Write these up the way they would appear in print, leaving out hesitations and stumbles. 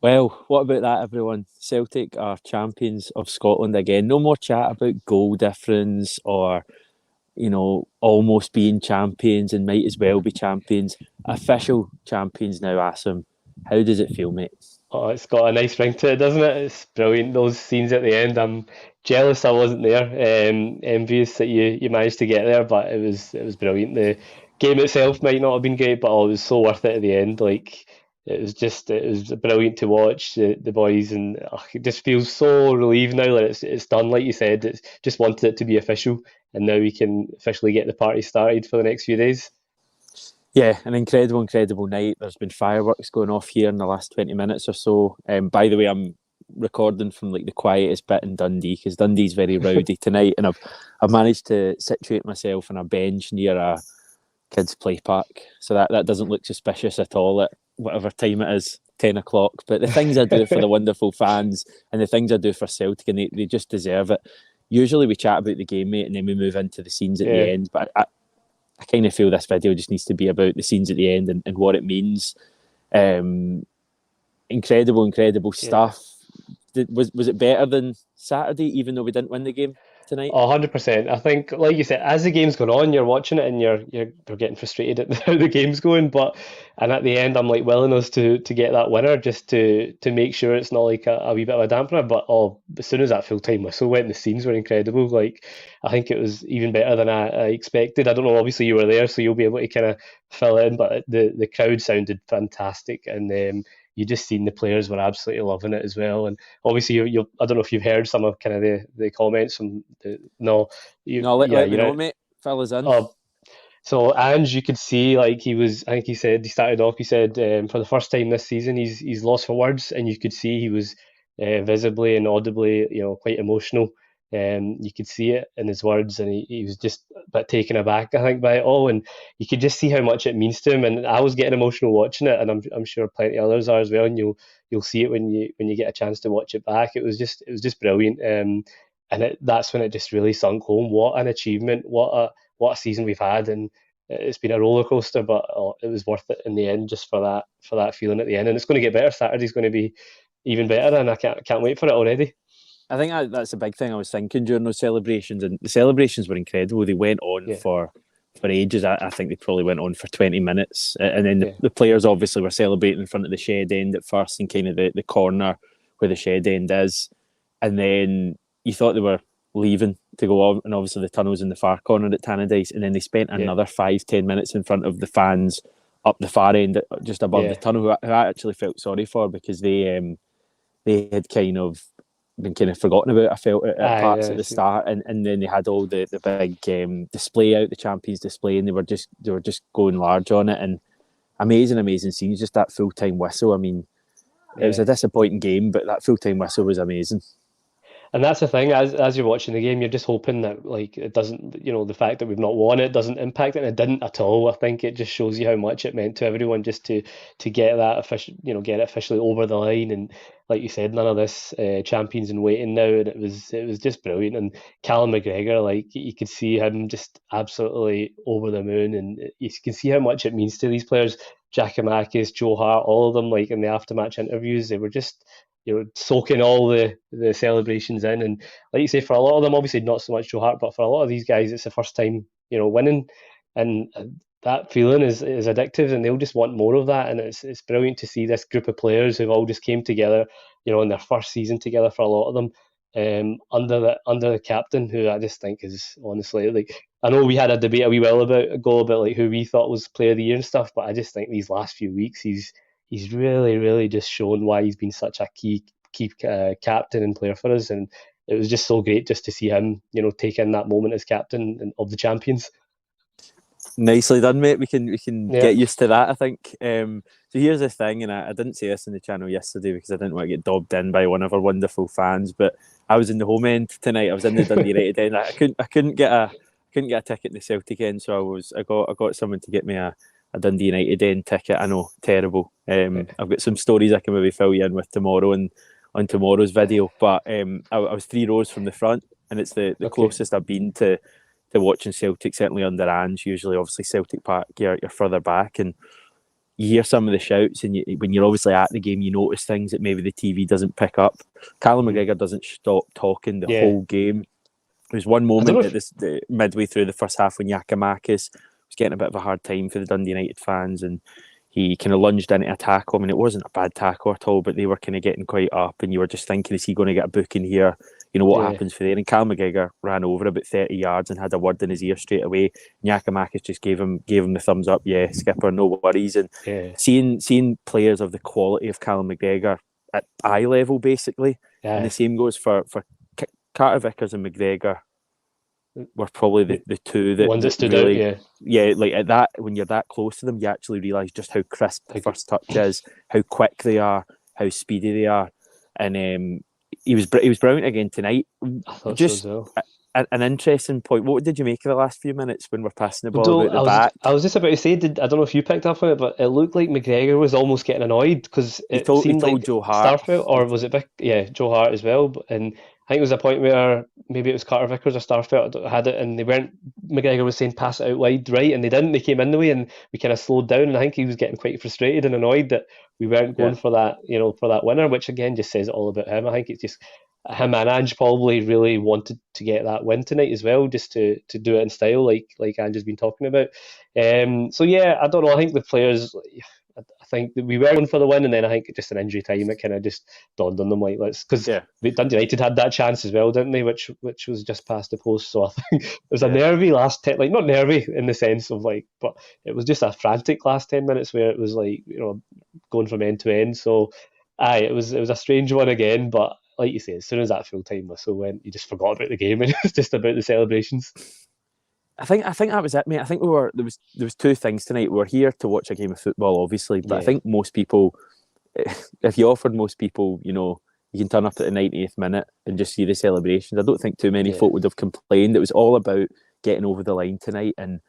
Well, what about that, everyone? Celtic are champions of Scotland again. No more chat about goal difference or, almost being champions and might as well be champions. Official champions now, Asim. How does it feel, mate? Oh, it's got a nice ring to it, doesn't it? It's brilliant. Those scenes at the end. I'm jealous I wasn't there. Envious that you managed to get there, but it was brilliant. The game itself might not have been great, but it was so worth it at the end. Like it was brilliant to watch the boys, and it just feels so relieved now that it's done. Like you said, it's just wanted it to be official, and now we can officially get the party started for the next few days. Yeah, an incredible night. There's been fireworks going off here in the last 20 minutes or so. By the way, I'm recording from like the quietest bit in Dundee because Dundee's very rowdy tonight, and I've managed to situate myself on a bench near a kids' play park, so that doesn't look suspicious at all at whatever time it is, 10 o'clock. But the things I do for the wonderful fans and the things I do for Celtic, and they just deserve it. Usually we chat about the game, mate, and then we move into the scenes at the Yeah, end. But I kind of feel this video just needs to be about the scenes at the end and what it means. Um, incredible yeah. stuff. Was it better than Saturday, even though we didn't win the game tonight? 100%. I think, like you said, as the game's going on, you're watching it and you're getting frustrated at how the game's going. And at the end, I'm like willing us to get that winner just to make sure it's not like a wee bit of a dampener. But as soon as that full time whistle went, the scenes were incredible. Like I think it was even better than I expected. I don't know. Obviously, you were there, so you'll be able to kind of fill in. But the crowd sounded fantastic, and you just seen the players were absolutely loving it as well. And obviously you I don't know if you've heard some of kind of the comments from the no you No, let, yeah let me you know know, mate. Fill us in. oh so Ange, you could see like I think he said he started off. He said for the first time this season, he's lost for words, and you could see he was visibly and audibly, quite emotional. You could see it in his words, and he was just a bit taken aback, I think, by it all. And you could just see how much it means to him. And I was getting emotional watching it, and I'm sure plenty of others are as well. And you'll see it when you get a chance to watch it back. It was just brilliant. And that's when it just really sunk home. What an achievement! What a season we've had, and it's been a roller coaster, but it was worth it in the end, just for that feeling at the end. And it's going to get better. Saturday's going to be even better, and I can't wait for it already. I think that's a big thing I was thinking during those celebrations, and the celebrations were incredible. They went on Yeah, for ages. I think they probably went on for 20 minutes, and then the, yeah, the players obviously were celebrating in front of the shed end at first, and kind of the corner where the shed end is, and then you thought they were leaving to go on, and obviously the tunnel's in the far corner at Tannadice, and then they spent yeah, another 5-10 minutes in front of the fans up the far end, just above the yeah, tunnel, who I actually felt sorry for because they had kind of been kind of forgotten about. I felt at aye, parts at the start, and then they had all the big display out, the champions display, and they were just going large on it, and amazing scenes. Just that full time whistle. I mean, it was yeah. a disappointing game, but that full time whistle was amazing. And that's the thing, as you're watching the game, you're just hoping that like it doesn't, the fact that we've not won it doesn't impact it, and it didn't at all. I think it just shows you how much it meant to everyone just to get that official, get it officially over the line. And like you said, none of this champions in waiting now, and it was just brilliant. And Callum McGregor, like you could see him just absolutely over the moon, and you can see how much it means to these players. Giacomakis, Joe Hart, all of them, like in the aftermatch interviews, they were just soaking all the celebrations in. And like you say, for a lot of them, obviously not so much Joe Hart, but for a lot of these guys, it's the first time, winning. And that feeling is addictive, and they'll just want more of that. And it's brilliant to see this group of players who've all just came together, in their first season together for a lot of them. Under the captain, who I just think is honestly like, I know we had a debate a wee while ago about like who we thought was player of the year and stuff, but I just think these last few weeks he's really just shown why he's been such a key captain and player for us. And it was just so great just to see him, taking that moment as captain of the champions. Nicely done, mate. We can Yeah, get used to that, I think. So here's the thing, and I didn't say this in the channel yesterday because I didn't want to get dobbed in by one of our wonderful fans. But I was in the home end tonight. I was in the Dundee United end. I couldn't get a ticket in the Celtic end, so I got someone to get me a Dundee United end ticket. I know, terrible. I've got some stories I can maybe fill you in with tomorrow and on tomorrow's video. But I was 3 rows from the front, and it's the okay, closest I've been to watching Celtic, certainly under Ange. Usually, obviously, Celtic Park, you're further back, and you hear some of the shouts, and when you're obviously at the game, you notice things that maybe the TV doesn't pick up. Callum McGregor doesn't stop talking the Yeah, whole game. There was one I don't know moment at if the midway through the first half when Giakoumakis was getting a bit of a hard time for the Dundee United fans, and he kind of lunged into a tackle. I mean, it wasn't a bad tackle at all, but they were kind of getting quite up, and you were just thinking, is he going to get a booking here? You know, what yeah, happens for there? And Cal McGregor ran over about 30 yards and had a word in his ear straight away. Giakoumakis just gave him the thumbs up. Yeah, skipper, no worries. And yeah, seeing players of the quality of Callum McGregor at eye level, basically, and the yeah. same goes for Carter Vickers and McGregor were probably the two The ones that that stood out, really, yeah. yeah, like at that, when you're that close to them, you actually realise just how crisp the Like, first touch is, how quick they are, how speedy they are. And he was brilliant again tonight. I thought so as Just well. an interesting point. What did you make of the last few minutes when we're passing the ball Although about the back? I was just about to say, I don't know if you picked up on it, but it looked like McGregor was almost getting annoyed because it He seemed told like Joe Hart. Starfelt, or was it Vic? Yeah, Joe Hart as well. And I think there was a point where maybe it was Carter Vickers or Starfelt that had it, and they weren't. McGregor was saying pass it out wide, right, and they didn't. They came in the way, and we kind of slowed down. And I think he was getting quite frustrated and annoyed that we weren't Yeah, going for that, for that winner, which again just says it all about him. I think it's just him and Ange probably really wanted to get that win tonight as well, just to do it in style, like Ange has been talking about. So yeah, I don't know. I think the players, I think that we were going for the win, and then I think just an injury time, it kind of just dawned on them like let's because yeah, Dundee United had that chance as well, didn't they? Which was just past the post. So I think it was a yeah. nervy last ten, like not nervy in the sense of like, but it was just a frantic last 10 minutes where it was like going from end to end. So aye, it was a strange one again, but like you say, as soon as that full time whistle went, you just forgot about the game and it was just about the celebrations. I think that was it, mate. I think there was two things tonight. We were here to watch a game of football, obviously, but I Yeah, think most people, if you offered most people, you can turn up at the 90th minute and just see the celebrations. I don't think too many yeah, folk would have complained. It was all about getting over the line tonight. And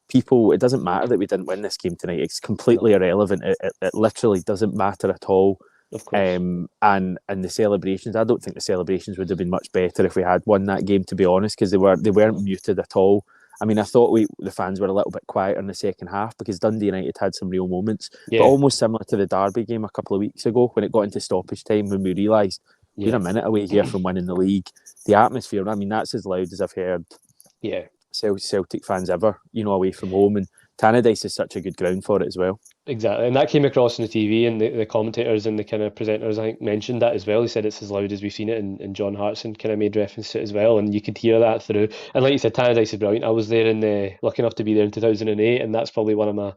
people, it doesn't matter that we didn't win this game tonight. It's completely no, irrelevant. It literally doesn't matter at all. of course, And the celebrations, I don't think the celebrations would have been much better if we had won that game, to be honest, because they weren't muted at all. I mean, I thought the fans were a little bit quieter in the second half because Dundee United had some real moments, but yeah, almost similar to the Derby game a couple of weeks ago when it got into stoppage time when we realised we're yeah, a minute away here from winning the league. The atmosphere, I mean, that's as loud as I've heard yeah. Celtic fans ever, away from home. And Tannadice is such a good ground for it as well. Exactly, and that came across on the TV, and the commentators and the kind of presenters, I think, mentioned that as well. They said it's as loud as we've seen it, and John Hartson kind of made reference to it as well, and you could hear that through. And like you said, Tannadice is brilliant. I was there lucky enough to be there in 2008, and that's probably one of my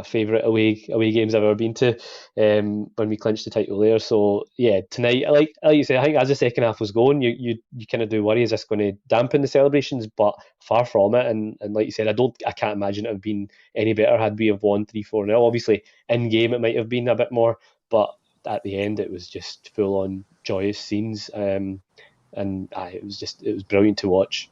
favourite away games I've ever been to. When we clinched the title there. So yeah, tonight, like you say, I think as the second half was going, you kind of do worry, is this going to dampen the celebrations? But far from it, and like you said, I can't imagine it have been any better had we have won 3-4-0. Obviously, in game it might have been a bit more, but at the end it was just full on joyous scenes. And it was brilliant to watch.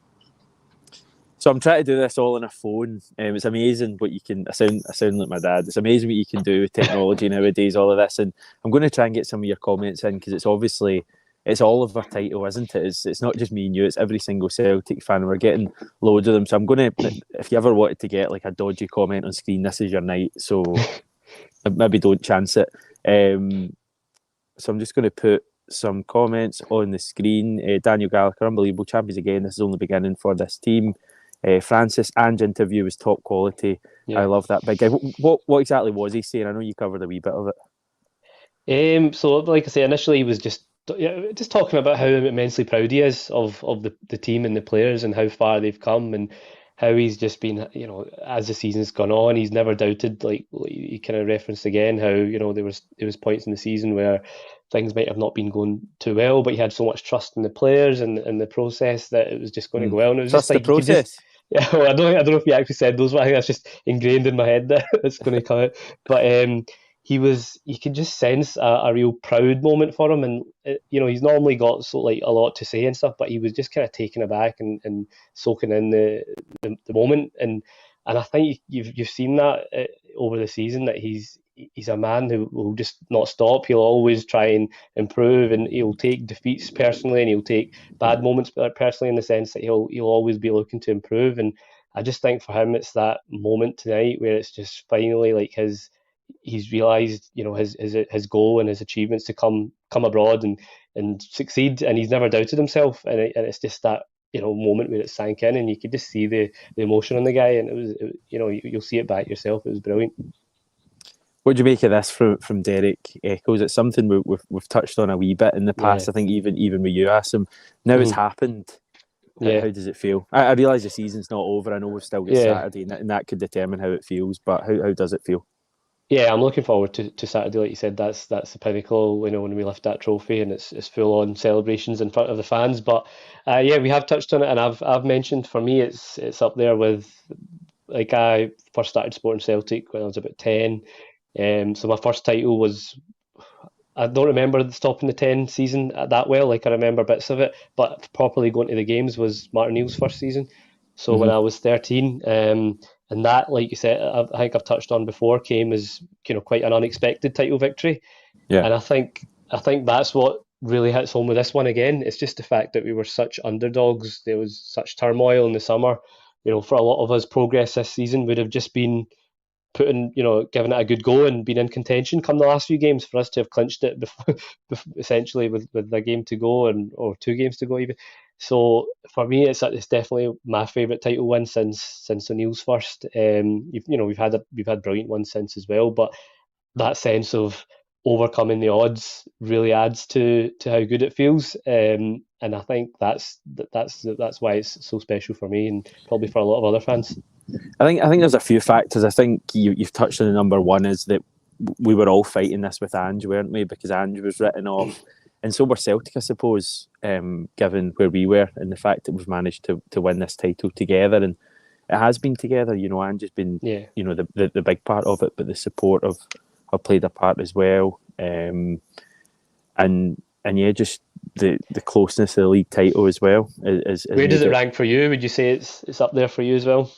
So I'm trying to do this all on a phone. It's amazing what you can. I sound like my dad. It's amazing what you can do with technology nowadays. All of this, and I'm going to try and get some of your comments in because it's all of our title, isn't it? It's not just me and you. It's every single Celtic fan. We're getting loads of them. So I'm going to. If you ever wanted to get like a dodgy comment on screen, this is your night. So maybe don't chance it. So I'm just going to put some comments on the screen. Daniel Gallagher, unbelievable champions again. This is only beginning for this team. Francis, Ange interview was top quality. I Yeah. love that big guy. What exactly was he saying? I know you covered a wee bit of it. So like I say, initially he was just talking about how immensely proud he is of the team and the players and how far they've come and how he's just been, as the season's gone on, he's never doubted. Like he kind of referenced again how there was points in the season where things might have not been going too well, but he had so much trust in the players and the process that it was just going to go well. And it was just Trust the like you could just process. yeah, well, I don't know if he actually said those, but I think that's just ingrained in my head that it's going to come out. But you could just sense a real proud moment for him, and he's normally got like a lot to say and stuff, but he was just kind of taken aback and soaking in the moment, and I think you've seen that over the season that he's a man who will just not stop. He'll always try and improve, and he'll take defeats personally, and he'll take bad moments personally in the sense that he'll always be looking to improve. And I just think for him, it's that moment tonight where it's just finally like he's realised, his goal and his achievements to come abroad and succeed, and he's never doubted himself, and it's just that moment where it sank in, and you could just see the emotion on the guy, and you'll see it back yourself. It was brilliant. What do you make of this from Derek Eccles? It's something we've touched on a wee bit in the past. Yeah. I think even with you, Asim. Now it's happened. Yeah. How does it feel? I realise the season's not over. I know we've still got Saturday, and that could determine how it feels. But how does it feel? Yeah, I'm looking forward to Saturday. Like you said, that's the pinnacle. When we lift that trophy and it's full on celebrations in front of the fans. But yeah, we have touched on it, and I've mentioned, for me it's up there with, like, I first started supporting Celtic when I was about 10. So my first title was, I don't remember stopping the 10 season that well. Like, I remember bits of it, but properly going to the games was Martin Neal's first season. So when I was 13, and that, like you said, I think I've touched on before, came as quite an unexpected title victory. Yeah. And I think that's what really hits home with this one again. It's just the fact that we were such underdogs. There was such turmoil in the summer. For a lot of us, progress this season would have just been putting, giving it a good go and being in contention come the last few games. For us to have clinched it before, essentially with a game to go, or 2 games to go even. So for me, it's definitely my favourite title win since O'Neill's first. We've had brilliant ones since as well, but that sense of overcoming the odds really adds to how good it feels. And I think that's why it's so special for me, and probably for a lot of other fans. I think there's a few factors. I think you've touched on the number one is that we were all fighting this with Ange, weren't we? Because Ange was written off, and so were Celtic, I suppose, given where we were and the fact that we've managed to win this title together, and it has been together. Ange has been, the big part of it, but the support have played a part as well, and yeah, just the closeness of the league title as well. Where does it rank for you? Would you say it's up there for you as well?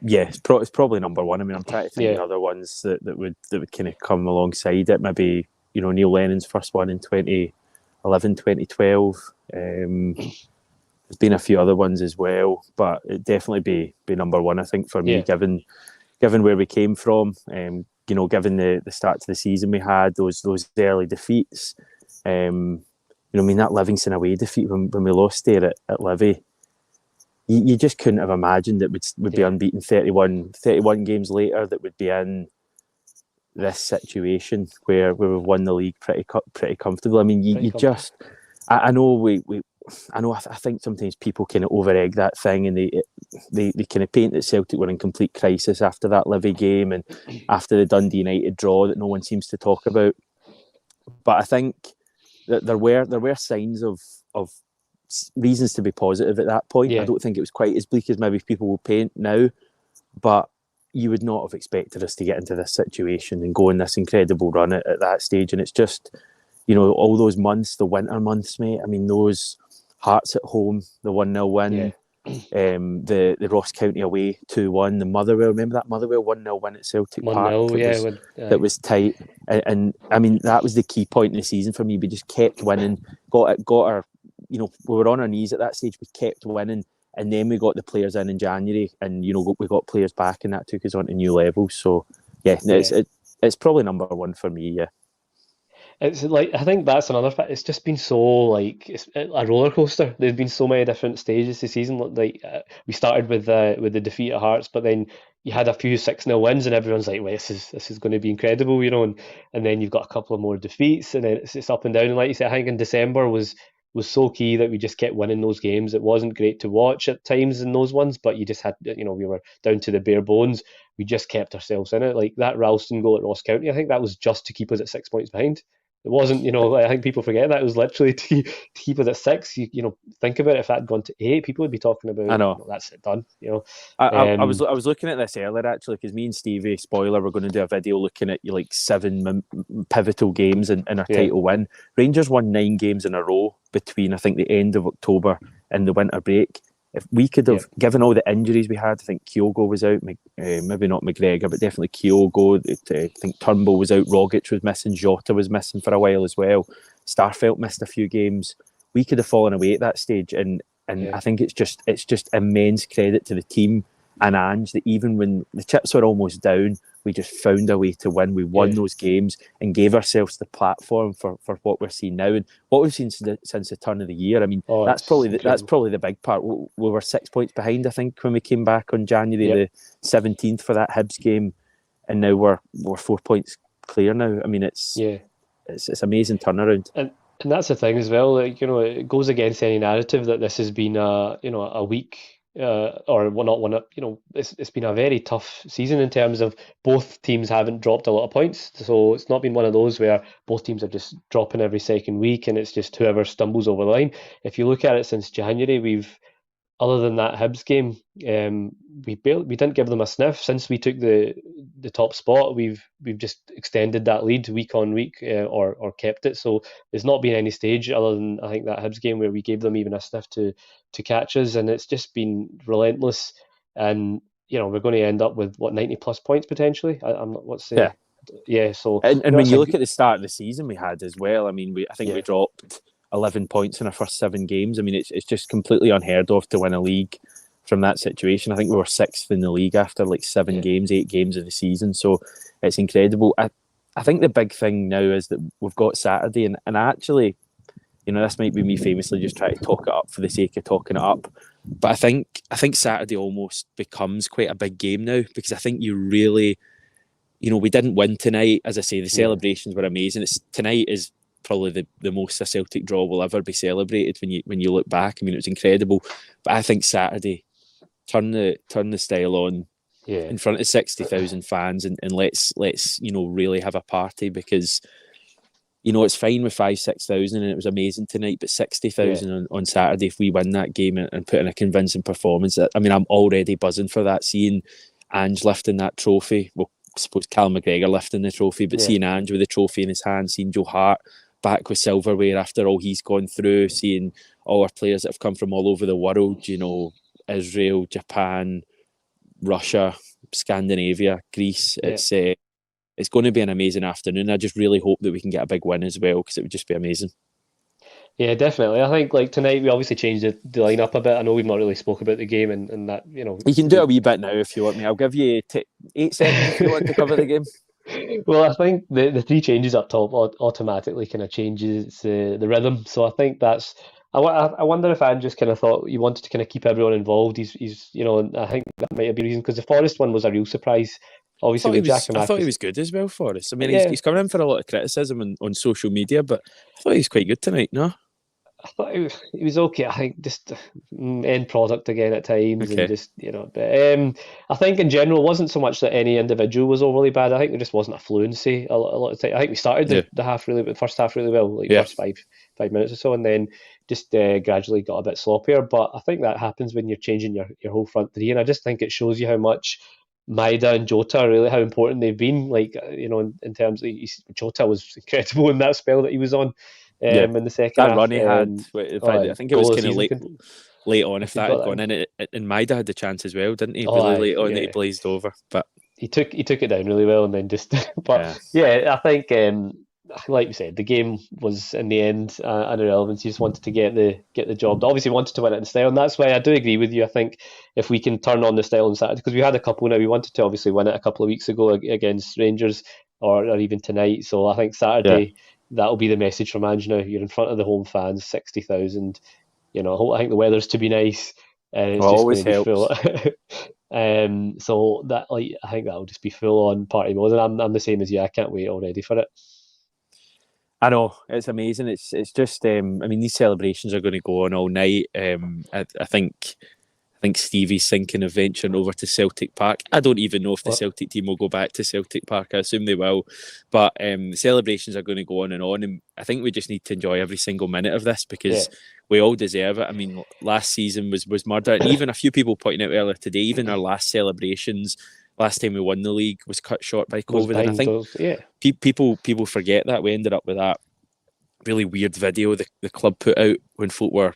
Yeah, it's probably number one. I mean, I'm trying to think of other ones that would kind of come alongside it. Maybe, Neil Lennon's first one in 2011, 2012. There's been a few other ones as well, but it'd definitely be number one, I think, for me, given where we came from. Given the start to the season we had, those early defeats. That Livingston away defeat when we lost there at Livy. You just couldn't have imagined that we'd be unbeaten 31 games later, that would be in this situation where we've won the league pretty comfortably. I mean, I think sometimes people kind of over-egg that thing, and they kind of paint that Celtic were in complete crisis after that Livy game and after the Dundee United draw that no one seems to talk about. But I think that there were signs of reasons to be positive at that point. I don't think it was quite as bleak as maybe people will paint now, but you would not have expected us to get into this situation and go on this incredible run at that stage. And it's just, all those months, the winter months, mate. I mean, those Hearts at home, the 1-0 win, the Ross County away 2-1, the Motherwell. Remember that Motherwell 1-0 win at Celtic Park? That was tight. And I mean, that was the key point in the season for me. We just kept winning, got our. We were on our knees at that stage. We kept winning, and then we got the players in January, and we got players back, and that took us on to new levels. So it's probably number one for me. Yeah, it's like, I think that's another fact. It's just been so, like, it's a roller coaster. There's been so many different stages this season. Like, we started with the defeat at Hearts, but then you had a few 6-0 wins, and everyone's like, well, this is going to be incredible, and then you've got a couple of more defeats, and then it's up and down. And like you said, I think in December was so key, that we just kept winning those games. It wasn't great to watch at times in those ones, but you just had, we were down to the bare bones. We just kept ourselves in it. Like that Ralston goal at Ross County, I think that was just to keep us at 6 points behind. It wasn't, I think people forget that. It was literally to keep us at 6. You think about it, if that had gone to 8, people would be talking about, I know. That's it, done. I was looking at this earlier, actually, because me and Stevie, spoiler, we're going to do a video looking at 7 pivotal games in our title win. Rangers won 9 games in a row between, I think, the end of October and the winter break. If we could have, given all the injuries we had, I think Kyogo was out, maybe not McGregor, but definitely Kyogo. I think Turnbull was out, Rogic was missing, Jota was missing for a while as well. Starfelt missed a few games. We could have fallen away at that stage, and I think it's just immense credit to the team and Ange that even when the chips were almost down, we just found a way to win. We won those games and gave ourselves the platform for what we're seeing now and what we've seen since the turn of the year. I mean, that's probably the big part. We were 6 points behind, I think, when we came back on January the 17th for that Hibs game, and now we're 4 points clear now. I mean, it's amazing turnaround. And that's the thing as well. Like, it goes against any narrative that this has been a week or not one. It's been a very tough season in terms of both teams haven't dropped a lot of points. So it's not been one of those where both teams are just dropping every second week and it's just whoever stumbles over the line. If you look at it since January, other than that Hibs game, we didn't give them a sniff. Since we took the top spot, we've just extended that lead week on week, or kept it. So there's not been any stage other than I think that Hibs game where we gave them even a sniff to catch us, and it's just been relentless. And we're going to end up with 90 plus points potentially. I'm not what's the So and when you look at the start of the season we had as well, I mean, I think we dropped 11 points in our first 7 games. I mean, it's just completely unheard of to win a league from that situation. I think we were 6th in the league after like 8 games of the season. So it's incredible. I think the big thing now is that we've got Saturday, and actually, this might be me famously just trying to talk it up for the sake of talking it up. But I think Saturday almost becomes quite a big game now, because I think you really, we didn't win tonight. As I say, the celebrations were amazing. Tonight is probably the most a Celtic draw will ever be celebrated when you look back. I mean, it was incredible. But I think Saturday, turn the style on in front of 60,000 fans and let's really have a party, because it's fine with 5,000-6,000 and it was amazing tonight, but 60,000 on Saturday, if we win that game and put in a convincing performance, I mean, I'm already buzzing for that. Seeing Ange lifting that trophy, well, I suppose Callum McGregor lifting the trophy, but seeing Ange with the trophy in his hand, seeing Joe Hart back with silverware after all he's gone through, seeing all our players that have come from all over the world, Israel, Japan, Russia, Scandinavia, Greece. It's going to be an amazing afternoon. I just really hope that we can get a big win as well, because it would just be amazing. Yeah, definitely. I think like tonight we obviously changed the lineup a bit. I know we've not really spoke about the game and that, You can do a wee bit now if you want me. I'll give you 8 seconds if you want to cover the game. Well, I think the 3 changes up top automatically kind of changes the rhythm. So I think that's. I wonder if Anne just kind of thought he wanted to kind of keep everyone involved. He's I think that might have been the reason, because the Forest one was a real surprise. Obviously, I thought he was good as well, Forrest. I mean, he's coming in for a lot of criticism on social media, but I thought he was quite good tonight, no? I thought he was okay. I think just end product again at times, and just But I think in general, it wasn't so much that any individual was overly bad. I think there just wasn't a fluency a lot of time. I think we started the first half really well, first five minutes or so, and then just gradually got a bit sloppier. But I think that happens when you're changing your whole front three, and I just think it shows you how much Maida and Jota, really how important they've been. Like, in terms of Jota was incredible in that spell that he was on. In the second half, run he had, I think it was kind of late on. If that had gone in, and Maida had the chance as well, didn't he? Really late on, he blazed over, but he took it down really well, and then just. But I think, like you said, the game was in the end an irrelevance. He just wanted to get the job. Obviously, wanted to win it in style, and that's why I do agree with you. I think if we can turn on the style on Saturday, because we had a couple now, we wanted to obviously win it a couple of weeks ago against Rangers, or even tonight. So I think Saturday. Yeah. That'll be the message from Ange now. You're in front of the home fans, 60,000. I think the weather's to be nice. It's just always going to be helps. full. So that, I think that'll just be full on party mode, and I'm the same as you. I can't wait already for it. I know, it's amazing. It's just I mean, these celebrations are going to go on all night. I think Stevie's thinking of venturing over to Celtic Park. I don't even know if the Celtic team will go back to Celtic Park. I assume they will. But the celebrations are going to go on. And I think we just need to enjoy every single minute of this, because we all deserve it. I mean, last season was murder. And even a few people pointing out earlier today, even our last celebrations, last time we won the league, was cut short by COVID. And I think people forget that. We ended up with that really weird video the club put out when folk were,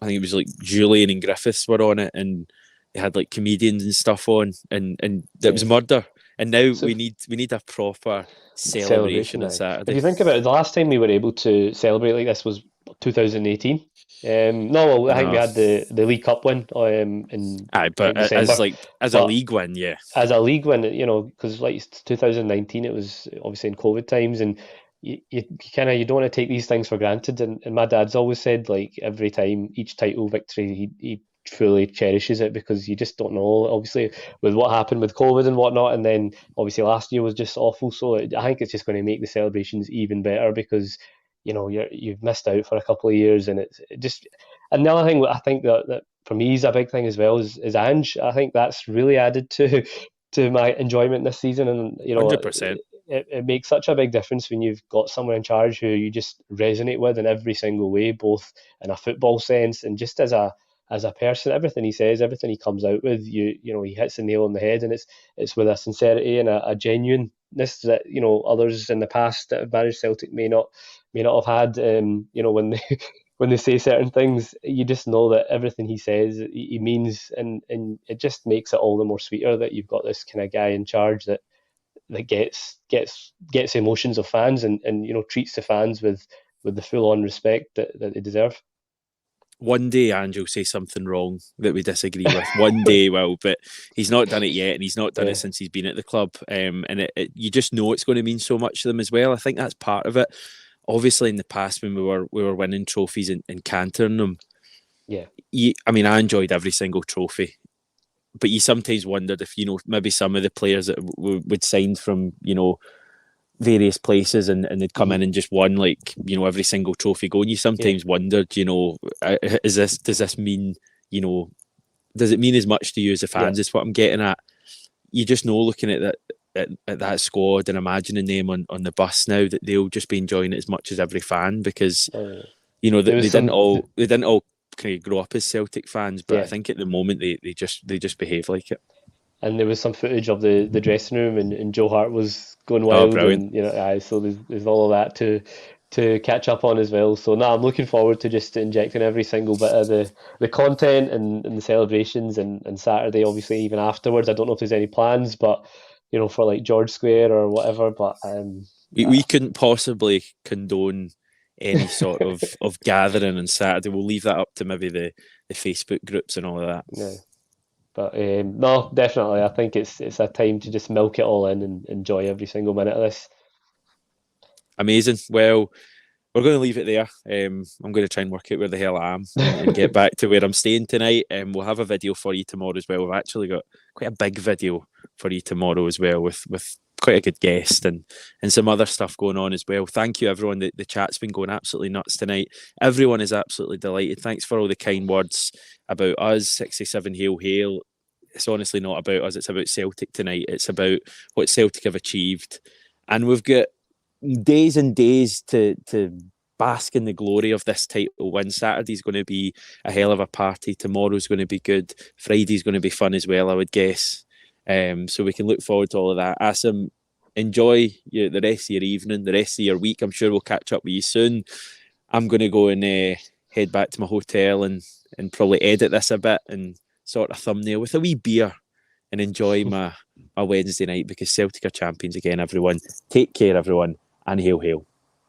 I think it was like Julian and Griffiths were on it, and they had like comedians and stuff on, and it was murder. And now we need a proper celebration on Saturday. If you think about it, the last time we were able to celebrate like this was 2018. No, well, I I think we know. had the League Cup win in Aye, like but December, as a but league win, yeah, as a league win, because like it's 2019, it was obviously in COVID times, and you kind of you don't want to take these things for granted. And my dad's always said like every time each title victory, he fully cherishes it because you just don't know. Obviously, with what happened with COVID and whatnot, and then obviously last year was just awful. So I think it's just going to make the celebrations even better because you've missed out for a couple of years, and it just. And the other thing I think that for me is a big thing as well is Ange. I think that's really added to my enjoyment this season. And 100%. it makes such a big difference when you've got someone in charge who you just resonate with in every single way, both in a football sense and just as a person. Everything he says, everything he comes out with, he hits the nail on the head, and it's with a sincerity and a genuineness that others in the past that have managed Celtic may not have had. When they when they say certain things, you just know that everything he says he means, and it just makes it all the more sweeter that you've got this kind of guy in charge that gets the emotions of fans and treats the fans with the full on respect that they deserve. One day Ange will say something wrong that we disagree with. One day he will, but he's not done it yet, and he's not done it Yeah, since he's been at the club. And you just know it's going to mean so much to them as well. I think that's part of it. Obviously, in the past when we were winning trophies and cantering them, yeah, I enjoyed every single trophy, but you sometimes wondered if maybe some of the players that would signed from various places and they'd come hmm in and just won like every single trophy going. You yeah, sometimes wondered, does this mean you know does it mean as much to you as the yeah. fans? Is what I'm getting at. You just know looking at that at that squad and imagining them on the bus now that they'll just be enjoying it as much as every fan because There they was didn't some, all they didn't all kind of grow up as Celtic fans, but I yeah. think at the moment they just behave like it. And there was some footage of the dressing room, and Joe Hart was going Oh, wild, brilliant! and so there's all of that to catch up on as well. So now I'm looking forward to just injecting every single bit of the content and the celebrations and Saturday, obviously even afterwards. I don't know if there's any plans, but for like George Square or whatever. But We couldn't possibly condone any sort of gathering on Saturday. We'll leave that up to maybe the Facebook groups and all of that. yeah. But no, definitely, I think it's a time to just milk it all in and enjoy every single minute of this. Amazing. Well, we're going to leave it there. I'm going to try and work out where the hell I am and get back to where I'm staying tonight. We'll have a video for you tomorrow as well. We've actually got quite a big video for you tomorrow as well with quite a good guest and some other stuff going on as well. Thank you, everyone. The chat's been going absolutely nuts tonight. Everyone is absolutely delighted. Thanks for all the kind words about us. 67 Hail Hail. It's honestly not about us. It's about Celtic tonight. It's about what Celtic have achieved. And we've got days and days to bask in the glory of this title win. Saturday's going to be a hell of a party. Tomorrow's going to be good. Friday's going to be fun as well, I would guess. So we can look forward to all of that. Asim, enjoy the rest of your evening, the rest of your week. I'm sure we'll catch up with you soon. I'm going to go and head back to my hotel and probably edit this a bit and sort of thumbnail with a wee beer and enjoy my Wednesday night because Celtic are champions again, everyone. Take care, everyone, and hail, hail.